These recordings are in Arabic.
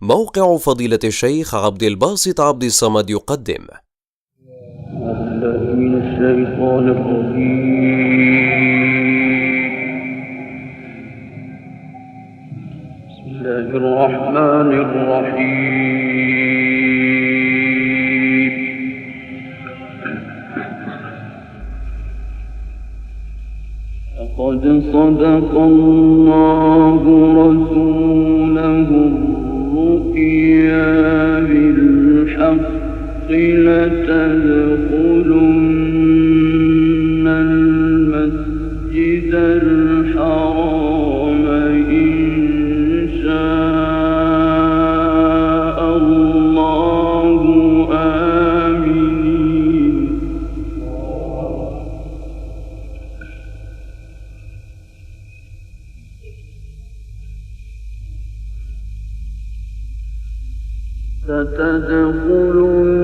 موقع فضيلة الشيخ عبد الباسط عبد الصمد يقدم. من الشيطان الرجيم. بسم الله الرحمن الرحيم. لقد صدق الله رسوله الرؤيا بالحق لتدخلن المسجد الحرام إن شاء الله آمنين. لتدخلن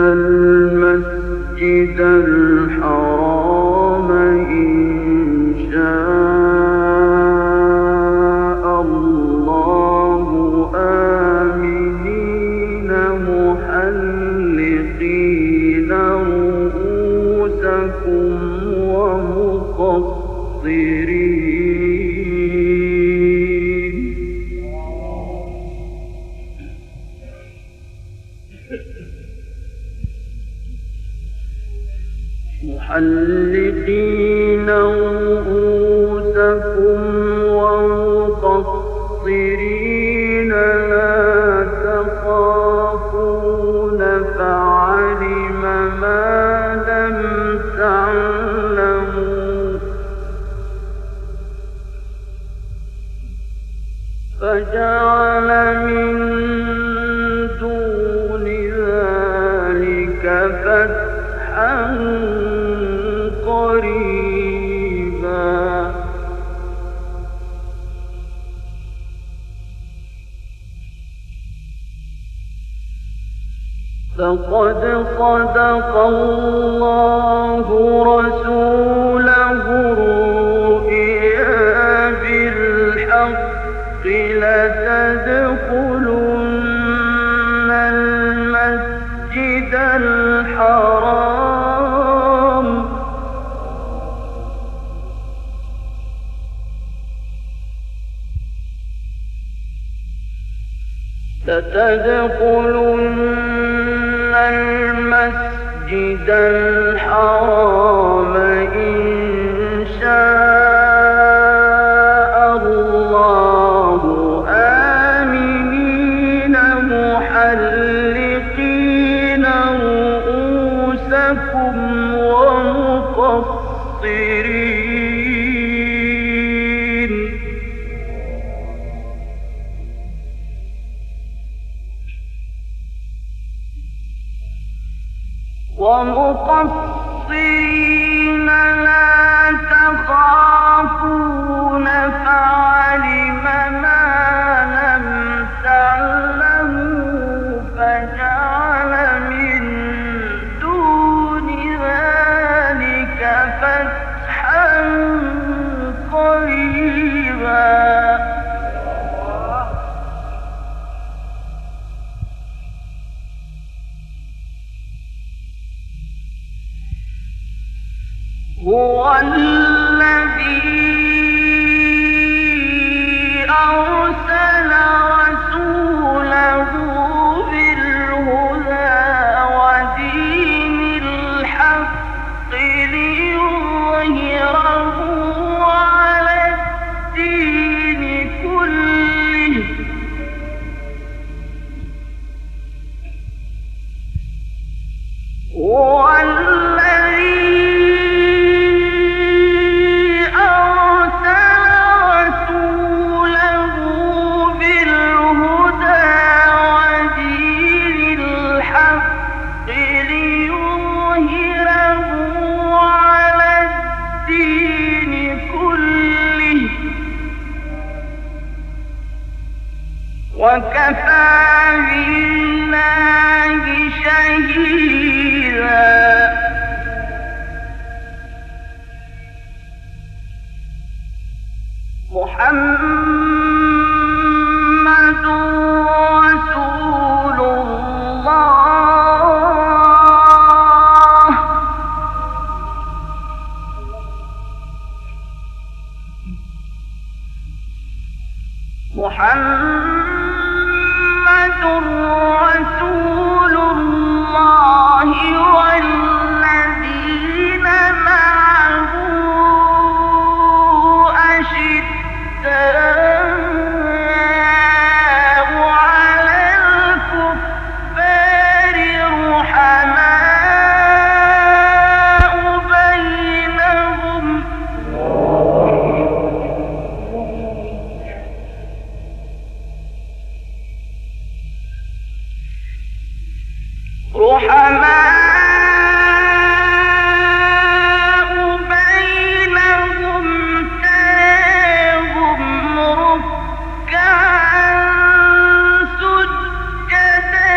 المسجد الحرام إن شاء الله آمنين محلقين رؤوسكم ومقصرين. محلقين رؤوسكم ومقصرين لا تخافون فعلم ما لم تعلموا فجعل من دون ذلك فتحا قريبا. لقد صدق الله رسوله الرؤيا بالحق لتدخلن المسجد الحرام المسجد الحرام إن شاء الله آمنين محلقين رؤوسكم ومقصرين. ومقصرين لا تخافون فعلم ما لم تعلموا فجعل من دون ذلك فتحا قريبا. هو الذي أرسل رسوله بالهدى ودين الحق ليظهره على الدين كله هو وكفى بالله شهيدا. محمد رسول الله والذين معه أشداء على الكفار رحماء بينهم تراهم ركعا سجدا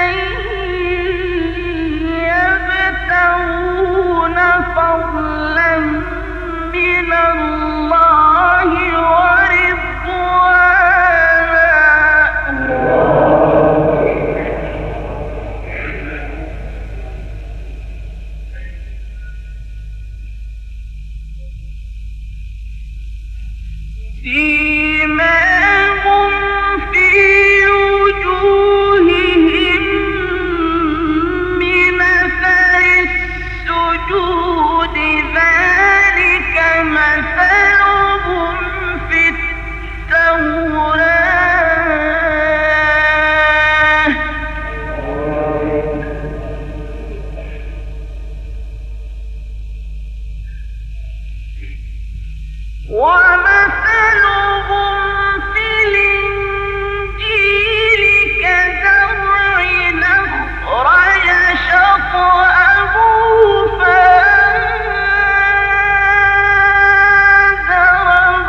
يبتغون فضلا من الله ورضوانا سيماهم في وجوههم من أثر السجود ذلك مثلهم في التوراة ومثلهم في الإنجيل كزرع أخرج شطأه فآزره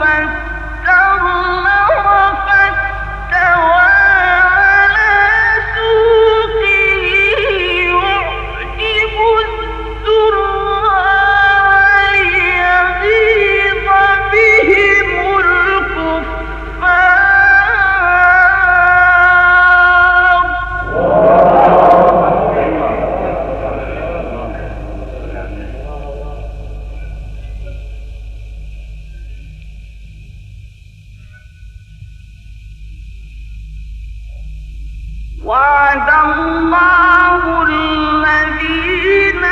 فاستغلظ فاستوى على سوقه يعجب الزراع ليغيظ بهم الكفار وعد الله الذين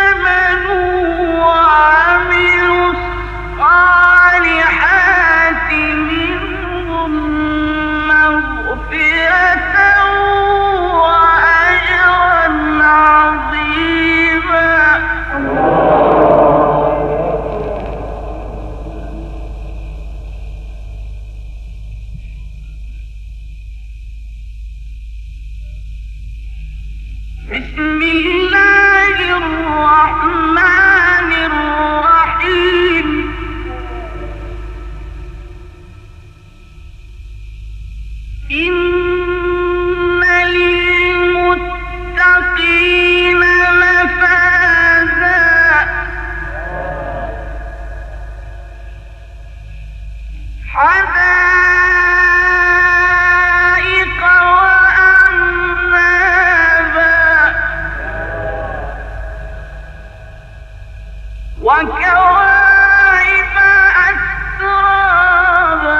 آمنوا وعملوا الصالحات منهم مغفرة وأجرا عظيما بسم الله الرحمن الرحيم إن للمتقين مفازا حدائق وكواعب أترابا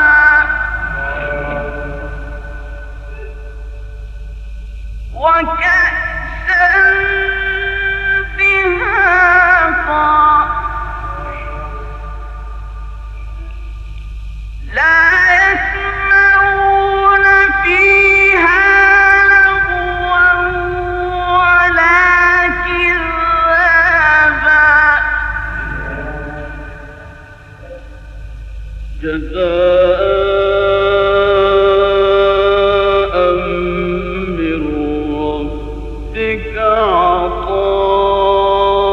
وكأسا دهاقا لا يسمعون فيها لغوا ولا كذابا جزاء من ربك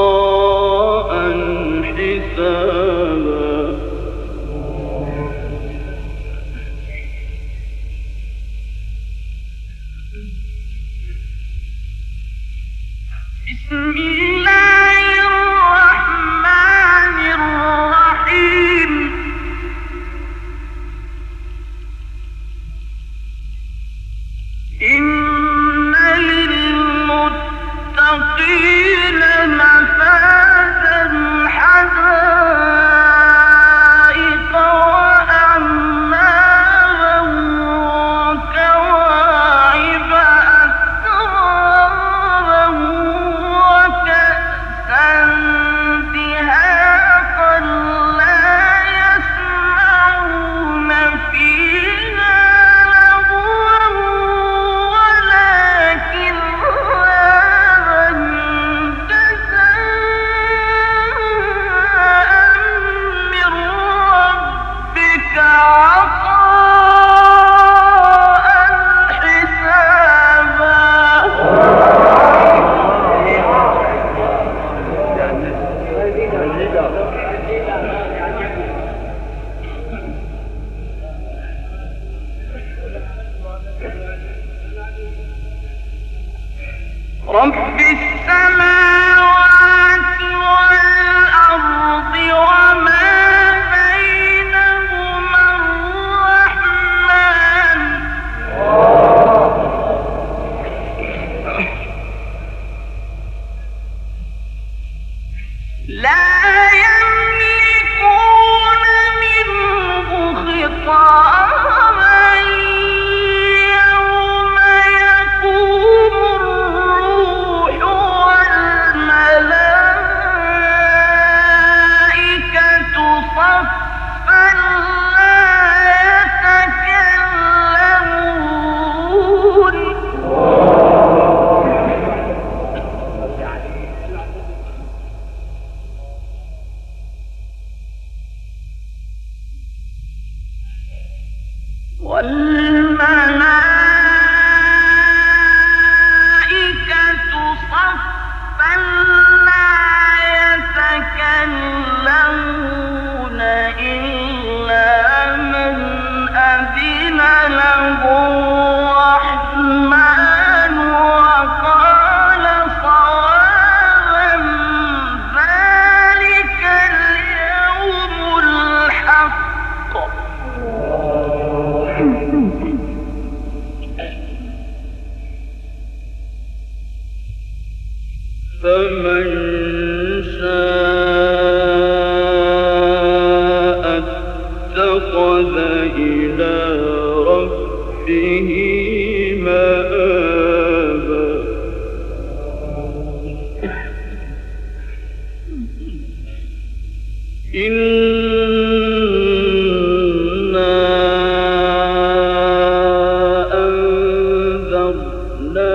عطاء حسابا بسم الله الرحمن الرحيم إن للمتقين مفازا حدائق رب السماوات والأرض وما بينهما الرحمن لا يملكون منه خطابا يوم يقوم الروح والملائكة صفا لا يتكلمون والملائكة صفا لا يتكلمون إلا من أذن له الرحمن وقال صوابا ذلك اليوم الحق فمن شاء اتخذ إلى ربه مآبا إنا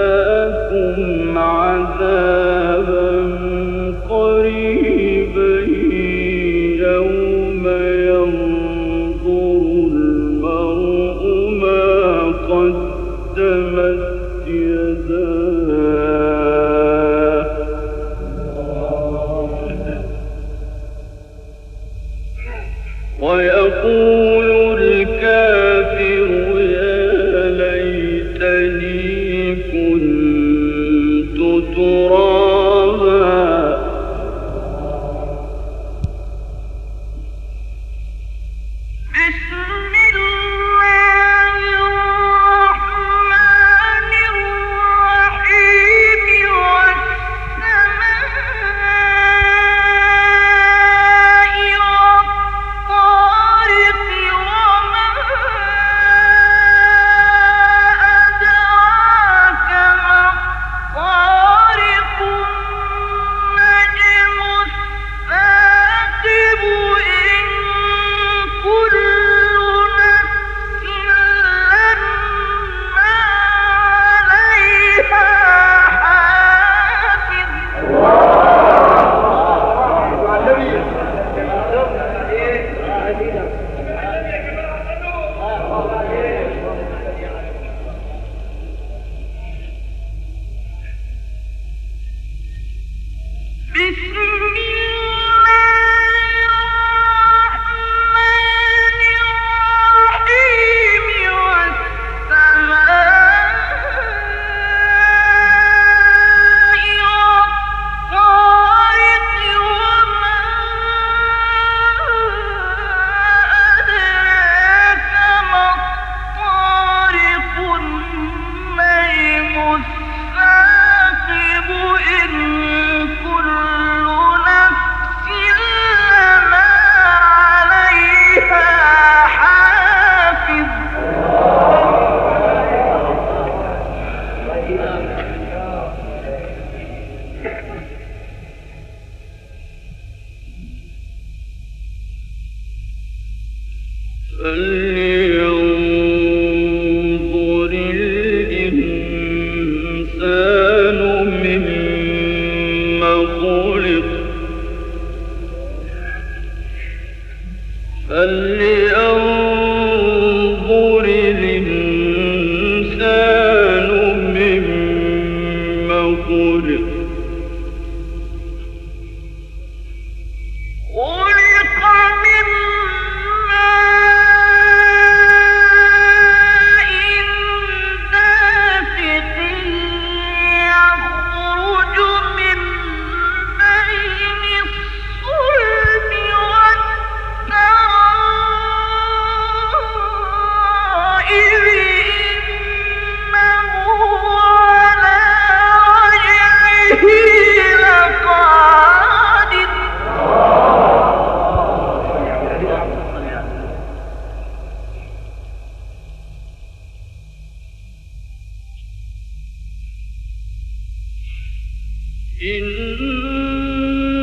أنذرناكم عذابا قريبا يوم ينظر المرء ما قدمت يداه ويقول الكافر يا ليتني كنت ترابا بسم الله الرحمن الرحيم والسماء والطارق وما أدراك ما الطارق النجم الثاقب إن كل نفس لما عليها حافظ بسم الله الرحمن الرحيم والسماء والطارق وما أدراك ما الطارق النجم الثاقب إن كل نفس لما عليها حافظ فلينظر الإنسان مما خلق فلينظر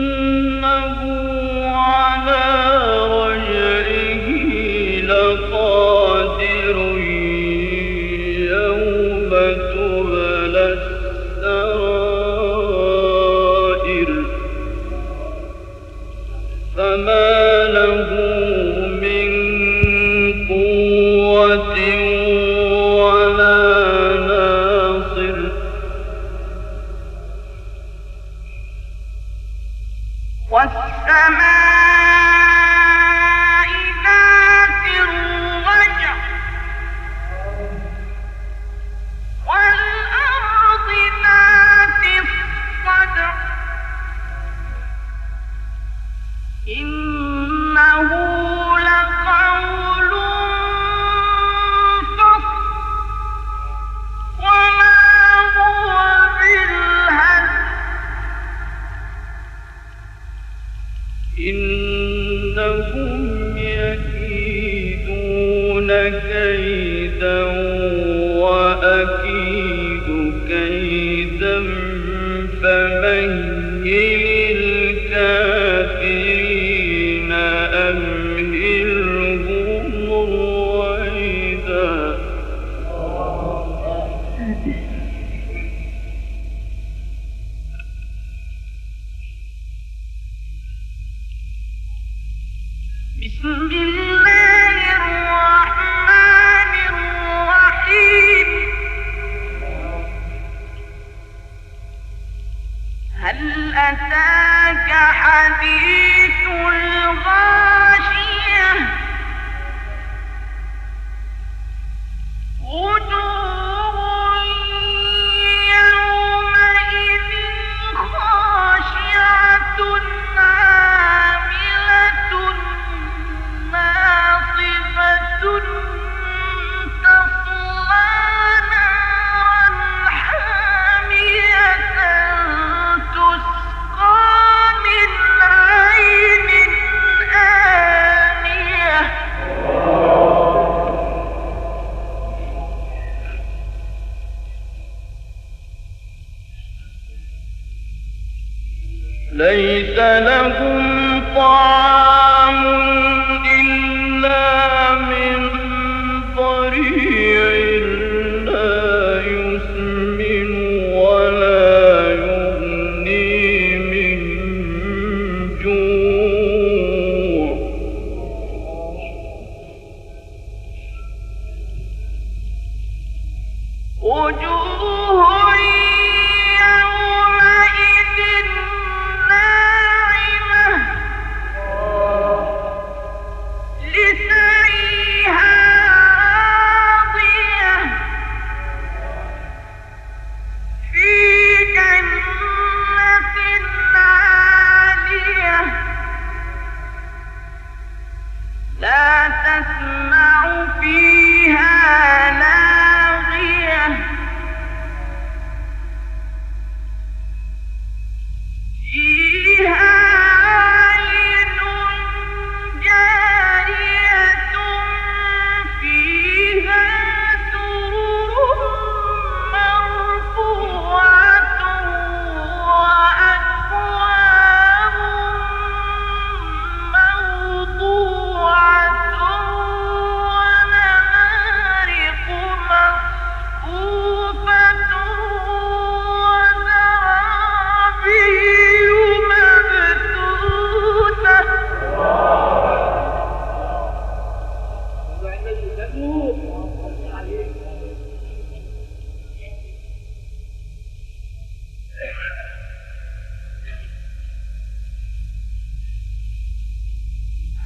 إنه على رجعه لقادر يوم تبلى السرائر فما له من قوة ولا ناصر والسماء ذات الرجع والأرض ذات الصدع إنه لقول فصل وما هو بالهزل إنهم يكيدون كيدا وأكيد كيدا فمهل الكافرين أمهلهم رويدا بسم الله الرحمن الرحيم هل أتاك حديث الغاشية وجوه يومئذ خاشعة عاملة ناصبة تصلى نارا حامية تسقى من عين آنية ليس لهم طعام إلا من ضريع لا يسمن ولا يغني من جوع وجوه يومئذ ناعمة لسعيها راضية في جنة عالية لا تسمع فيها لاغية فيها عين جارية فيها سرر مرفوعة وأكواب موضوعة ونمارق مصفوفة وزرابي مبثوثة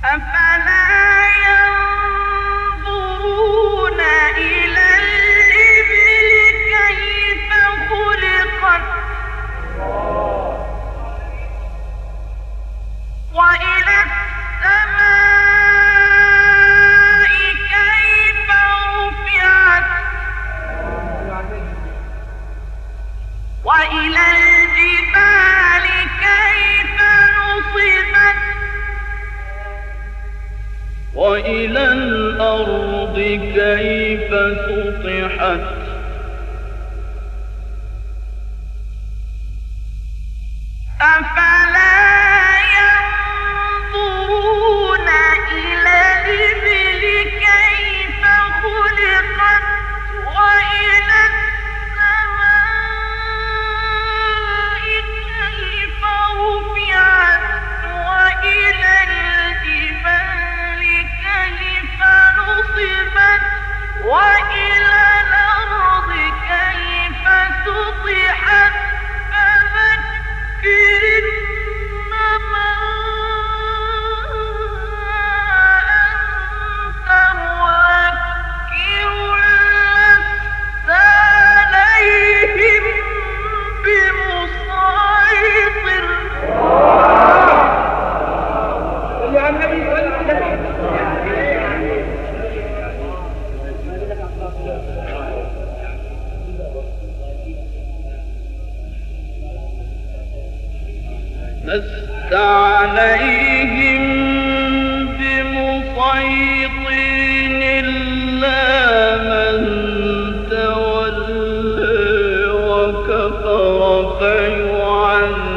أفلا ينظرون إلى الإبل كيف خلقت وإلى السماء كيف رفعت وإلى الجبال كيف نصبت وإلى الأرض كيف سطحت أفلا ينظرون إلى الإبل كيف خلقت وإلى السماء كيف رفعت وإلى الجبال كيف نصبت وإلى الأرض كيف سطحت فذكر إنما أنت مذكر لست عليهم بمسيطر. لست عليهم بمسيطر إلا من تولى وكفر فيعذبه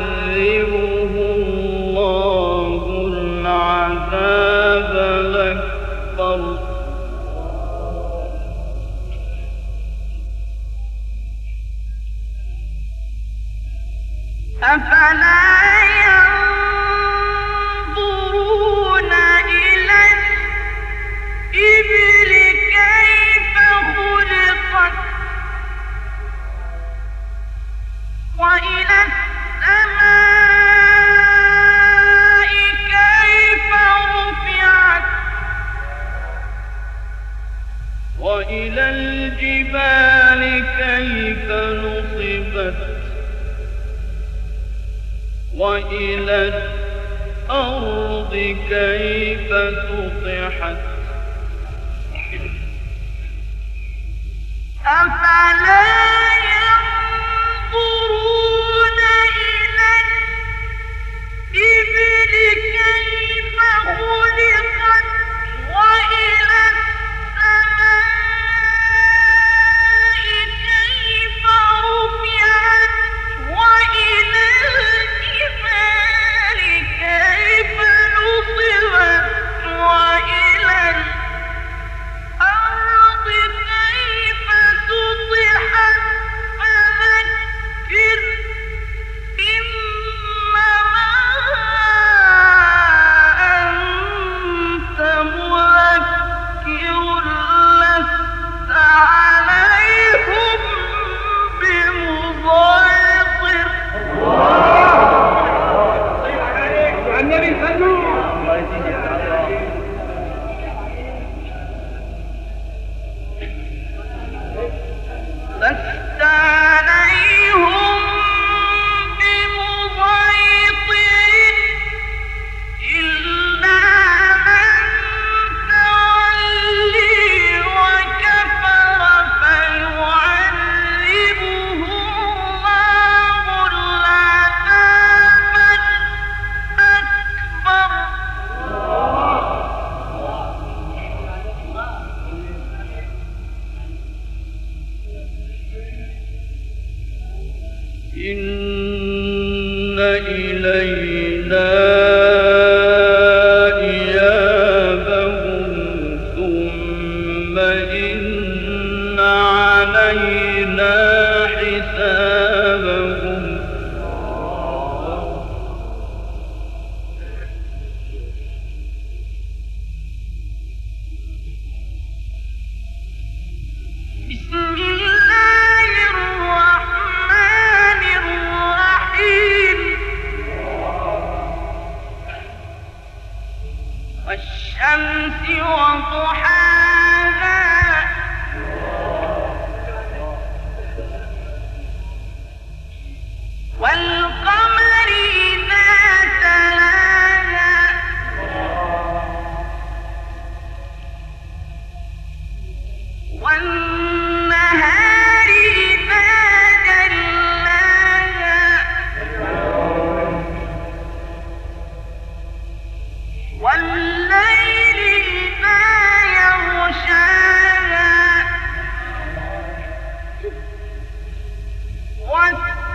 الله العذاب الأكبر. أفلا ينظرون إلى الإبل كيف خلقت وإلى السماء كيف رفعت وإلى الجبال كيف نصبت وإلى الأرض كيف سطحت أفلا ينظرون إلى الإبل كيف خلقت وإلى السماء كيف رفعت وإلى الجبال كيف نصبت وإلى الأرض كيف سطحت فذكر إنما أنت مذكر لست عليهم بمسيطر. النبي صلوا لست عليهم بمسيطر إلا من تولي وكفر فيعذبه الله العذاب الأكبر. إن إلينا إيابهم ثم إن علينا حسابهم. بسم الله الرحمن الرحيم. والشمس وضحاها والقمر إذا تلاها والنهار إذا جلاها والليل إذا يغشاها والسماء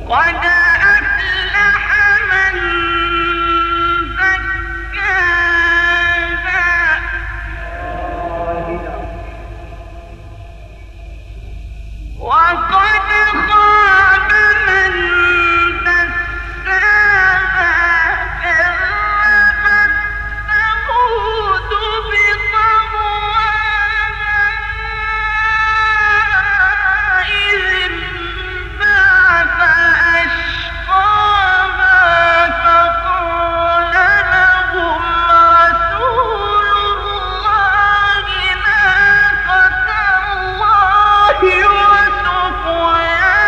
قد أفلح من زكاها وقد خاب من دساها كذبت ثمود بطغواها إذ انبعث أشقاها فقال لهم رسول الله ناقة الله وسقياها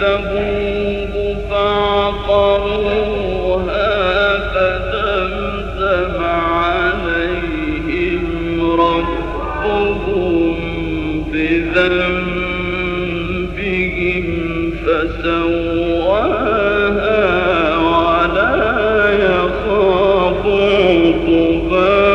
فكذبوه فعقروها فدمدم عليهم ربهم بذنبهم فسواها ولا يخاف عقباها.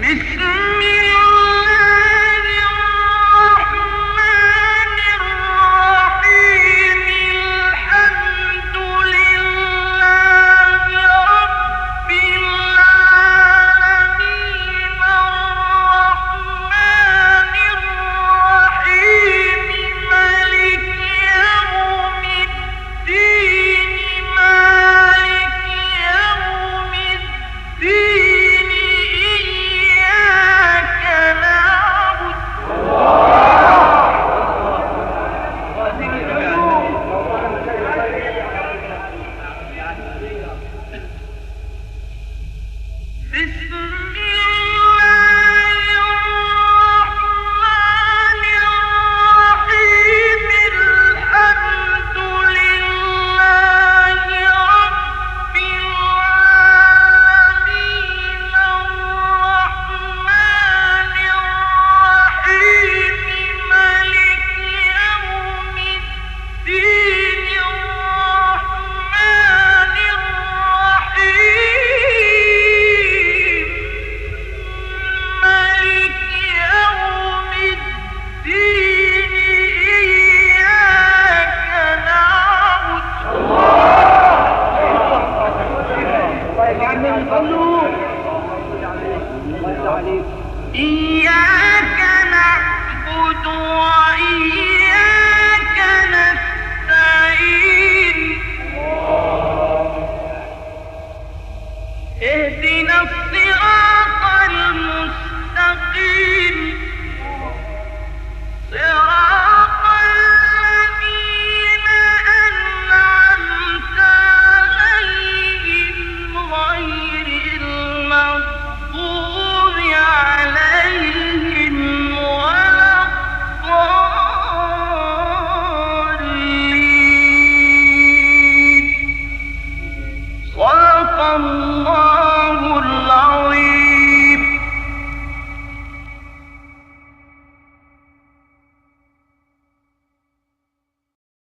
بسم الله الرحمن الرحيم الحمد لله رب العالمين الرحمن الرحيم مالك يوم الدين مالك يوم الدين إياك نعبد بسم الله الرحمن الرحيم الحمد لله رب العالمين الرحمن الرحيم مالك يوم الدين الرحمن الرحيم مالك يوم الدين إياك نعبد إياك نعبد وإياك نستعين اهدنا الصراط المستقيم صراط الذين أنعمت عليهم غير المغضوب عليهم ولا الضالين. صدق الله